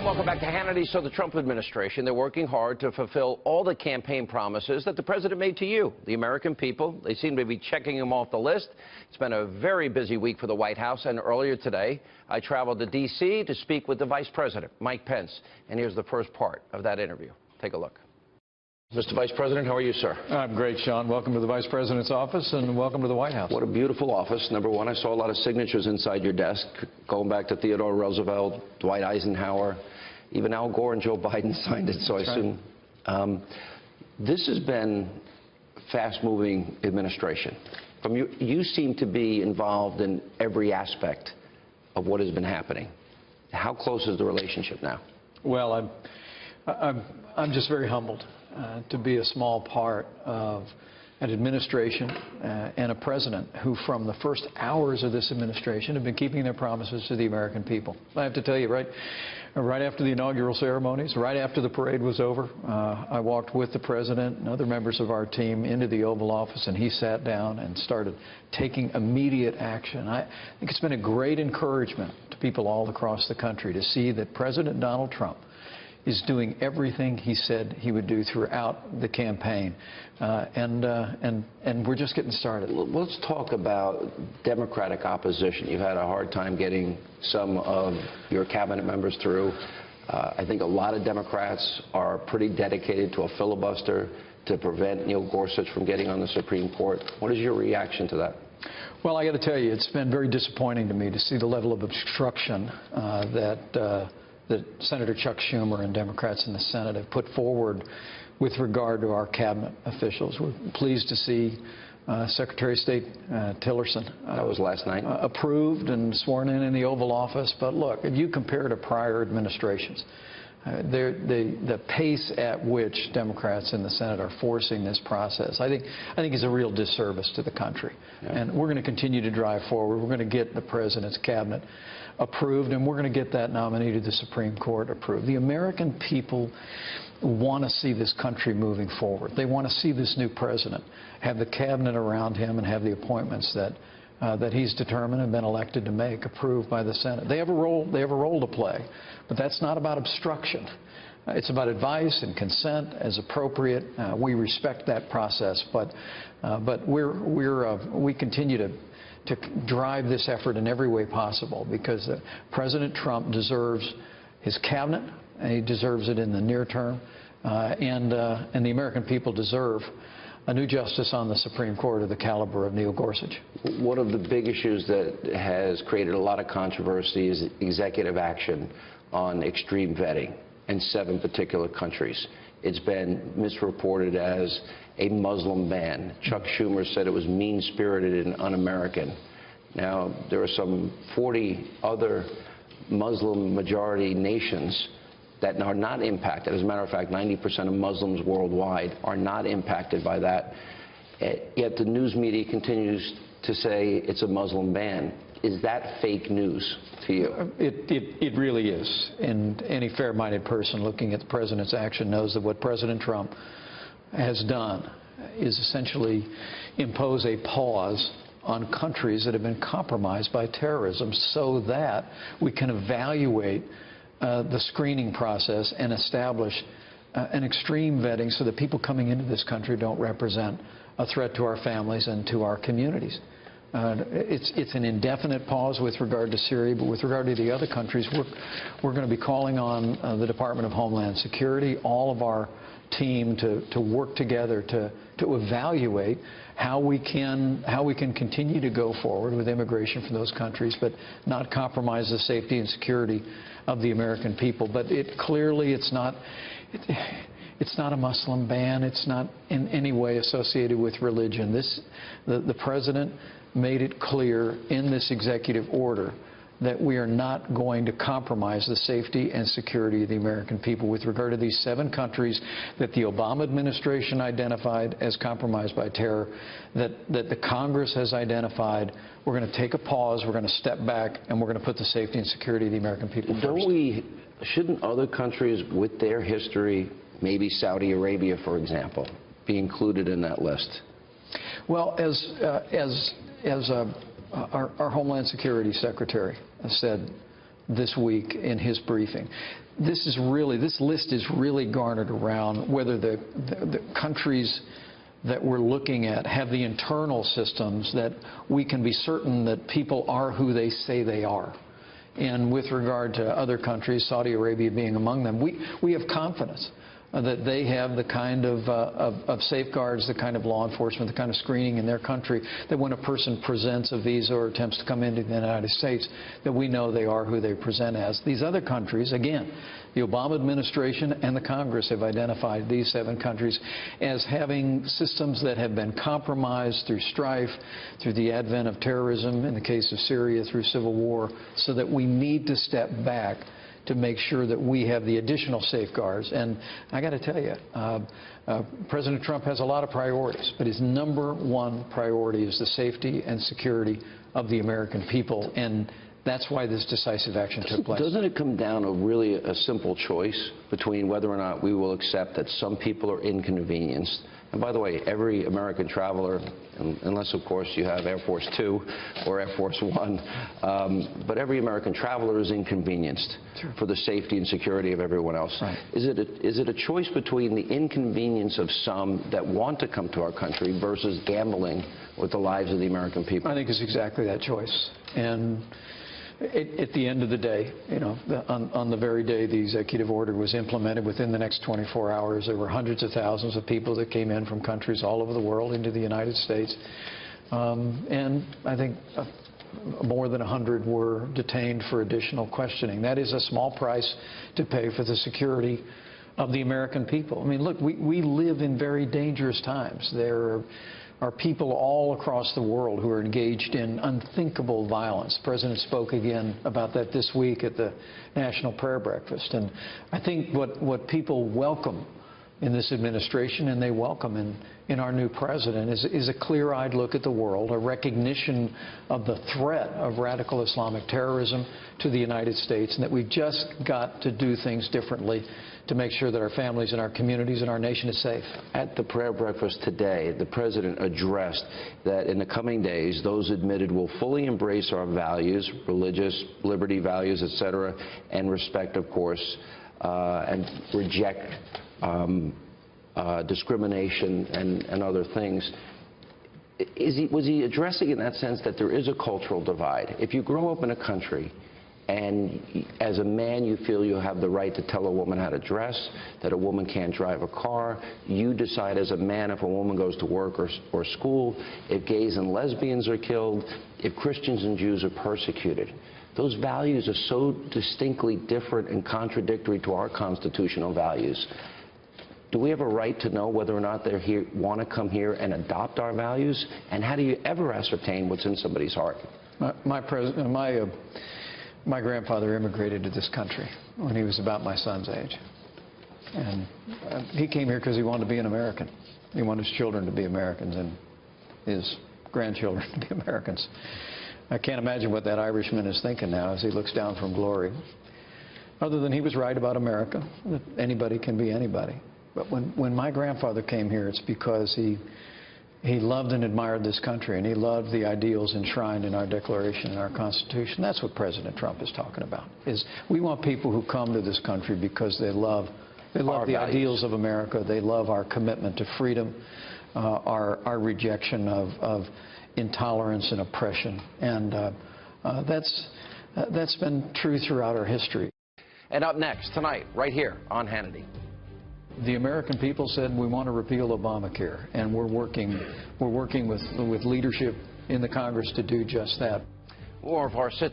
Welcome back to Hannity. So the Trump administration, they're working hard to fulfill all the campaign promises that the president made to you, the American people. They seem to be checking them off the list. It's been a very busy week for the White House, and earlier today, I traveled to D.C. to speak with the Vice President, Mike Pence. And here's the first part of that interview. Take a look. Mr. Vice President, how are you, sir? I'm great, Sean. Welcome to the Vice President's office, and welcome to the White House. What a beautiful office. Number one, I saw a lot of signatures inside your desk, going back to Theodore Roosevelt, Dwight Eisenhower, even Al Gore and Joe Biden signed it, so I assume. This has been a fast-moving administration. From you seem to be involved in every aspect of what has been happening. How close is the relationship now? Well, I'm just very humbled to be a small part of an administration and a president who, from the first hours of this administration, have been keeping their promises to the American people. I have to tell you, right after the inaugural ceremonies, right after the parade was over, I walked with the president and other members of our team into the Oval Office, and he sat down and started taking immediate action. I think it's been a great encouragement to people all across the country to see that President Donald Trump is doing everything he said he would do throughout the campaign, and we're just getting started. Let's talk about Democratic opposition. You've had a hard time getting some of your cabinet members through. I think a lot of Democrats are pretty dedicated to a filibuster to prevent Neil Gorsuch from getting on the Supreme Court. What is your reaction to that? Well, I got to tell you, it's been very disappointing to me to see the level of obstruction that Senator Chuck Schumer and Democrats in the Senate have put forward with regard to our cabinet officials. We're pleased to see Secretary of State Tillerson that was last night, approved and sworn in the Oval Office. But look, if you compare to prior administrations, the pace at which Democrats in the Senate are forcing this process, I think is a real disservice to the country. Yeah. And we're going to continue to drive forward. We're going to get the president's cabinet approved, and we're going to get that nominee to the Supreme Court approved. The American people want to see this country moving forward. They want to see this new president have the cabinet around him and have the appointments that he's determined and been elected to make approved by the Senate. They have a role to play, but that's not about obstruction. It's about advice and consent as appropriate. We respect that process, but we continue to drive this effort in every way possible, because President Trump deserves his cabinet, and he deserves it in the near term, and the American people deserve a new justice on the Supreme Court of the caliber of Neil Gorsuch. One of the big issues that has created a lot of controversy is executive action on extreme vetting in 7 particular countries. It's been misreported as a Muslim ban. Chuck Schumer said it was mean-spirited and un-American. Now, there are some 40 other Muslim-majority nations that are not impacted. As a matter of fact, 90% of Muslims worldwide are not impacted by that. Yet the news media continues to say it's a Muslim ban. Is that fake news to you? It really is. And any fair-minded person looking at the president's action knows that what President Trump has done is essentially impose a pause on countries that have been compromised by terrorism, so that we can evaluate the screening process and establish an extreme vetting so that people coming into this country don't represent a threat to our families and to our communities. It's an indefinite pause with regard to Syria, but with regard to the other countries, we're going to be calling on the Department of Homeland Security, all of our team to work together to evaluate how we can continue to go forward with immigration from those countries, but not compromise the safety and security of the American people. But clearly it's not a Muslim ban. It's not in any way associated with religion. The president made it clear in this executive order that we are not going to compromise the safety and security of the American people with regard to these 7 countries that the Obama administration identified as compromised by terror, that the Congress has identified. We're going to take a pause, we're going to step back, and we're going to put the safety and security of the American people first. Shouldn't other countries with their history, maybe Saudi Arabia, for example, be included in that list? Well, as our Homeland Security Secretary said this week in his briefing. This list is really garnered around whether the countries that we're looking at have the internal systems that we can be certain that people are who they say they are. And with regard to other countries, Saudi Arabia being among them, we have confidence that they have the kind of safeguards, the kind of law enforcement, the kind of screening in their country, that when a person presents a visa or attempts to come into the United States, that we know they are who they present as. These other countries, again, the Obama administration and the Congress have identified these 7 countries as having systems that have been compromised through strife, through the advent of terrorism, in the case of Syria, through civil war, so that we need to step back to make sure that we have the additional safeguards. And I got to tell you, President Trump has a lot of priorities, but his #1 priority is the safety and security of the American people, and that's why this decisive action took place. Doesn't it come down to really a simple choice between whether or not we will accept that some people are inconvenienced? And by the way, every American traveler, unless of course you have Air Force 2 or Air Force 1, but every American traveler is inconvenienced for the safety and security of everyone else. Right. Is it a choice between the inconvenience of some that want to come to our country versus gambling with the lives of the American people? I think it's exactly that choice. And at the end of the day, you know, on the very day the executive order was implemented, within the next 24 hours, there were hundreds of thousands of people that came in from countries all over the world into the United States. And I think more than 100 were detained for additional questioning. That is a small price to pay for the security of the American people. I mean, look, we live in very dangerous times. There are people all across the world who are engaged in unthinkable violence. The President spoke again about that this week at the National Prayer Breakfast. And I think what people welcome in this administration, and they welcome in our new president, is a clear-eyed look at the world, a recognition of the threat of radical Islamic terrorism to the United States, and that we've just got to do things differently to make sure that our families and our communities and our nation is safe. At the prayer breakfast today, the President addressed that in the coming days, those admitted will fully embrace our values, religious liberty values, etc., and respect, of course, and reject discrimination and other things. Was he addressing in that sense that there is a cultural divide? If you grow up in a country and as a man you feel you have the right to tell a woman how to dress, that a woman can't drive a car, you decide as a man if a woman goes to work or school, if gays and lesbians are killed, if Christians and Jews are persecuted. Those values are so distinctly different and contradictory to our constitutional values. Do we have a right to know whether or not they want to come here and adopt our values? And how do you ever ascertain what's in somebody's heart? My grandfather immigrated to this country when he was about my son's age. And he came here because he wanted to be an American. He wanted his children to be Americans and his grandchildren to be Americans. I can't imagine what that Irishman is thinking now as he looks down from glory. Other than he was right about America, that anybody can be anybody. But when my grandfather came here, it's because he loved and admired this country, and he loved the ideals enshrined in our Declaration and our Constitution. That's what President Trump is talking about. We want people who come to this country because they love the ideals of America. They love our commitment to freedom, our rejection of intolerance and oppression, and that's been true throughout our history. And up next tonight, right here on Hannity. The American people said we want to repeal Obamacare, and we're working with leadership in the Congress to do just that. More of our sit